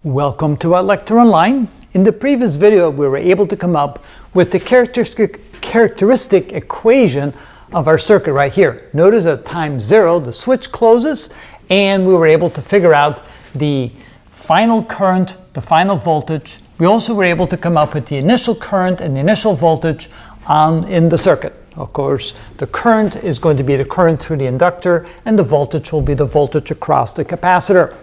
Welcome to our lecture online. In the previous video, we were able to come up with the characteristic equation of our circuit right here. Notice at time 0, the switch closes, and we were able to figure out the final current, the final voltage. We also were able to come up with the initial current and the initial voltage in the circuit. Of course, the current is going to be the current through the inductor, and the voltage will be the voltage across the capacitor.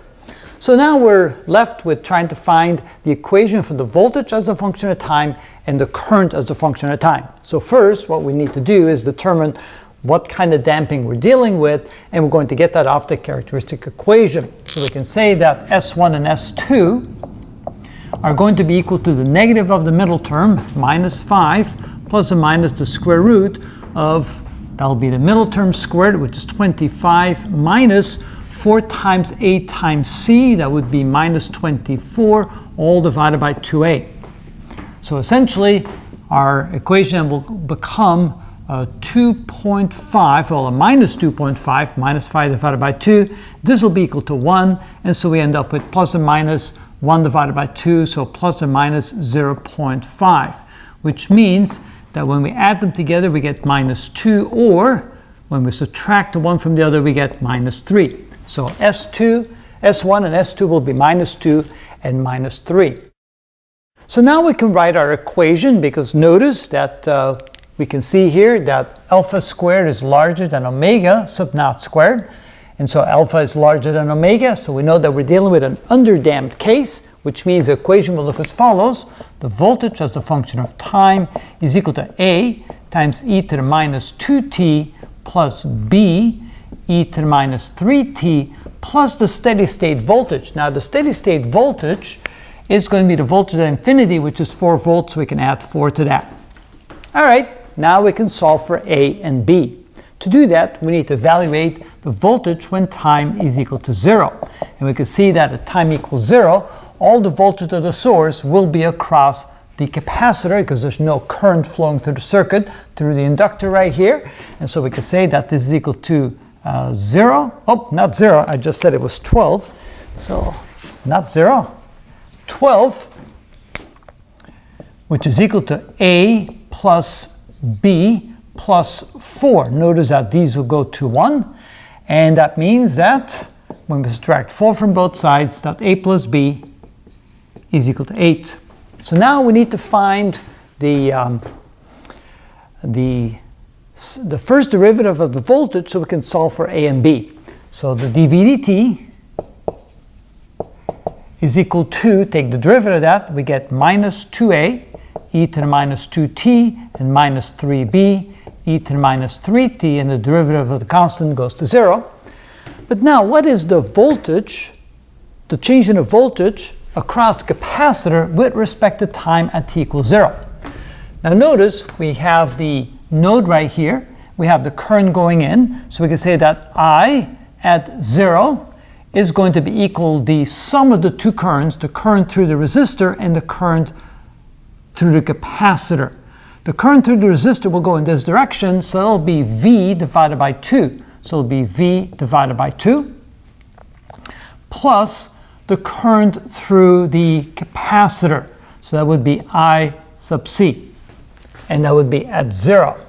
So now we're left with trying to find the equation for the voltage as a function of time and the current as a function of time. So first, what we need to do is determine what kind of damping we're dealing with, and we're going to get that off the characteristic equation. So we can say that S1 and S2 are going to be equal to the negative of the middle term, minus 5, plus or minus the square root of, that'll be the middle term squared, which is 25, minus 4 times A times C, that would be minus 24, all divided by 2A. So essentially, our equation will become 2.5, well, a minus 2.5, minus 5 divided by 2. This will be equal to 1, and so we end up with plus or minus 1 divided by 2, so plus or minus 0.5, which means that when we add them together, we get minus 2, or when we subtract the one from the other, we get minus 3. So S1 and S2 will be minus 2 and minus 3. So now we can write our equation, because notice that we can see here that alpha squared is larger than omega sub naught squared. And so alpha is larger than omega, so we know that we're dealing with an underdamped case, which means the equation will look as follows. The voltage as a function of time is equal to A times e to the minus 2t plus B e to the minus 3t plus the steady state voltage. Now the steady state voltage is going to be the voltage at infinity, which is 4 volts, so we can add 4 to that. All right, now we can solve for A and B. To do that, we need to evaluate the voltage when time is equal to 0. And we can see that at time equals 0, all the voltage of the source will be across the capacitor, because there's no current flowing through the circuit, through the inductor right here. And so we can say that this is equal to 0, oh, not 0, I just said it was 12, so not 0, 12, which is equal to A plus B plus 4. Notice that these will go to 1, and that means that when we subtract 4 from both sides, that A plus B is equal to 8. So now we need to find the first derivative of the voltage, so we can solve for A and B. So the dV/dt is equal to, take the derivative of that, we get minus 2A e to the minus 2t and minus 3b e to the minus 3t, and the derivative of the constant goes to 0. But now, what is the voltage, the change in the voltage across the capacitor with respect to time at t equals 0? Now notice we have the node right here. We have the current going in, so we can say that I at 0 is going to be equal the sum of the two currents, the current through the resistor and the current through the capacitor. The current through the resistor will go in this direction, so it'll be V divided by 2. So it'll be V divided by 2 plus the current through the capacitor. So that would be I sub C, and that would be at 0.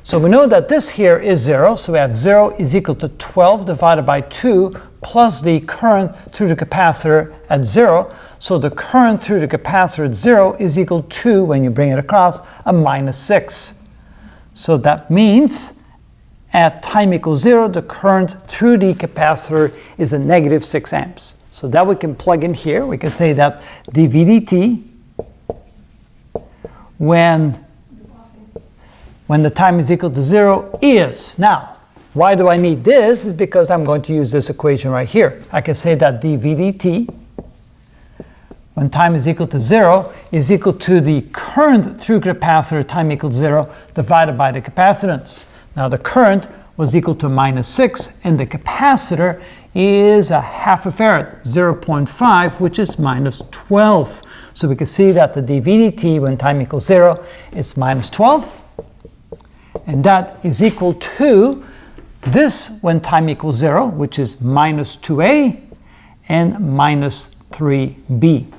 So we know that this here is 0, so we have 0 is equal to 12 divided by 2 plus the current through the capacitor at 0. So the current through the capacitor at 0 is equal to, when you bring it across, a minus 6. So that means at time equals 0, the current through the capacitor is a negative 6 amps. So that we can plug in here. We can say that dV/dt when the time is equal to 0 is, now, why do I need this? Is because I'm going to use this equation right here. I can say that dV/dt when time is equal to 0 is equal to the current through capacitor at time equals 0 divided by the capacitance. Now the current was equal to minus 6, and the capacitor is a half a farad, 0.5, which is minus 12. So we can see that the dV/dt when time equals 0 is minus 12, and that is equal to this when time equals 0, which is minus 2A and minus 3b.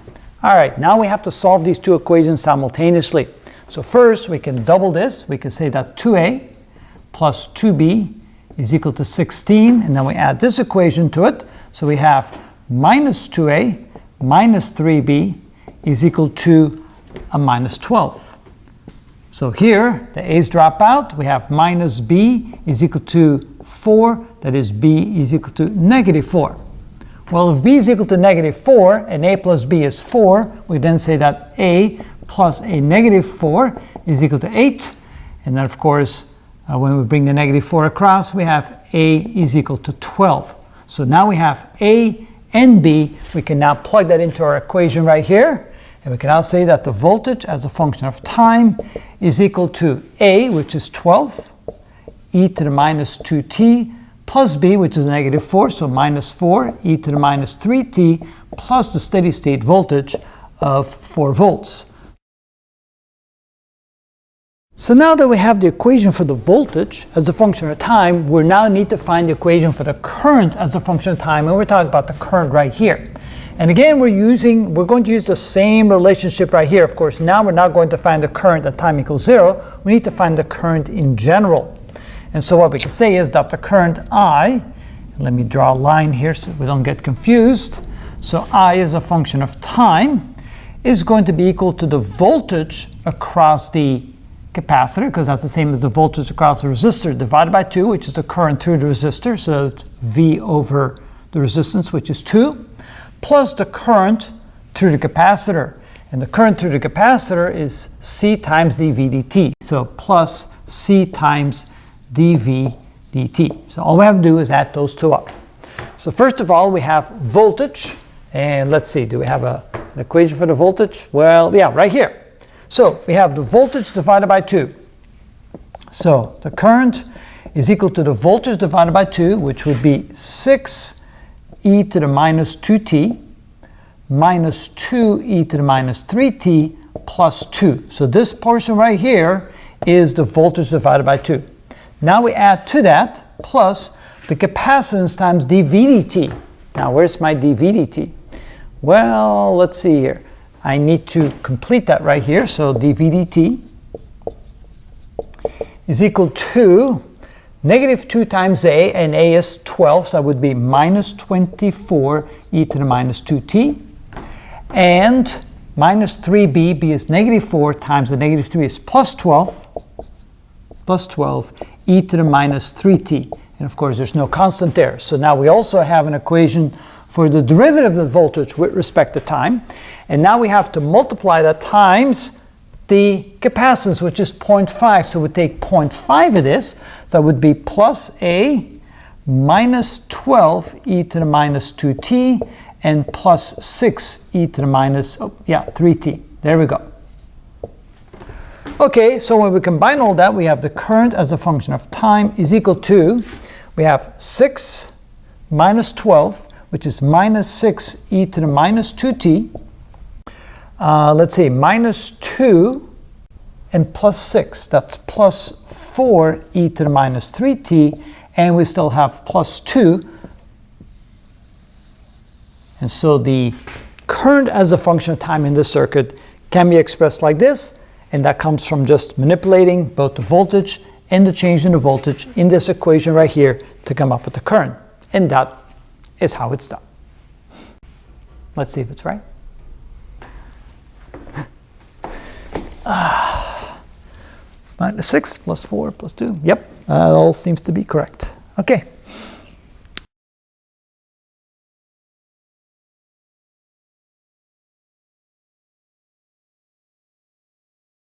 All right, now we have to solve these two equations simultaneously. So first, we can double this. We can say that 2a plus 2b is equal to 16, and then we add this equation to it. So we have minus 2a minus 3b is equal to a minus 12. So here, the a's drop out. We have minus b is equal to 4. That is, b is equal to negative 4. Well, if b is equal to negative 4 and a plus b is 4, we then say that a plus a negative 4 is equal to 8. And then, of course, when we bring the negative 4 across, we have a is equal to 12. So now we have a and b. We can now plug that into our equation right here. And we can now say that the voltage as a function of time is equal to a, which is 12, e to the minus 2t, plus b, which is negative 4, so minus 4, e to the minus 3t, plus the steady state voltage of 4 volts. So now that we have the equation for the voltage as a function of time, we now need to find the equation for the current as a function of time, and we're talking about the current right here. And again, we're going to use the same relationship right here. Of course, now we're not going to find the current at time equals 0. We need to find the current in general. And so what we can say is that the current I, let me draw a line here so we don't get confused. So I as a function of time is going to be equal to the voltage across the capacitor, because that's the same as the voltage across the resistor, divided by 2, which is the current through the resistor. So it's V over the resistance, which is 2, plus the current through the capacitor. And the current through the capacitor is C times dV dt. So plus C times dV dt. So all we have to do is add those two up. So first of all, we have voltage. And let's see, do we have an equation for the voltage? Well, yeah, right here. So we have the voltage divided by 2. So the current is equal to the voltage divided by 2, which would be 6 e to the minus 2t minus 2 e to the minus 3t plus 2. So this portion right here is the voltage divided by 2. Now we add to that plus the capacitance times dV dt. Now where's my dV dt? Well, let's see here. I need to complete that right here. So dV dt is equal to negative 2 times a, and a is 12, so that would be minus 24 e to the minus 2t. And minus 3b, b is negative 4 times the negative 3 is plus 12 e to the minus 3t. And of course, there's no constant there. So now we also have an equation for the derivative of the voltage with respect to time. And now we have to multiply that times the capacitance, which is 0.5. So we take 0.5 of this. So that would be plus a minus 12 e to the minus 2t and plus 6 e to the minus 3t. There we go. Okay, so when we combine all that, we have the current as a function of time is equal to, we have 6 minus 12, which is minus 6 e to the minus 2t. Let's see, minus 2 and plus 6. That's plus 4 e to the minus 3t. And we still have plus 2. And so the current as a function of time in this circuit can be expressed like this. And that comes from just manipulating both the voltage and the change in the voltage in this equation right here to come up with the current. And that is how it's done. Let's see if it's right. Minus 6 plus 4 plus 2. Yep, that all seems to be correct. Okay.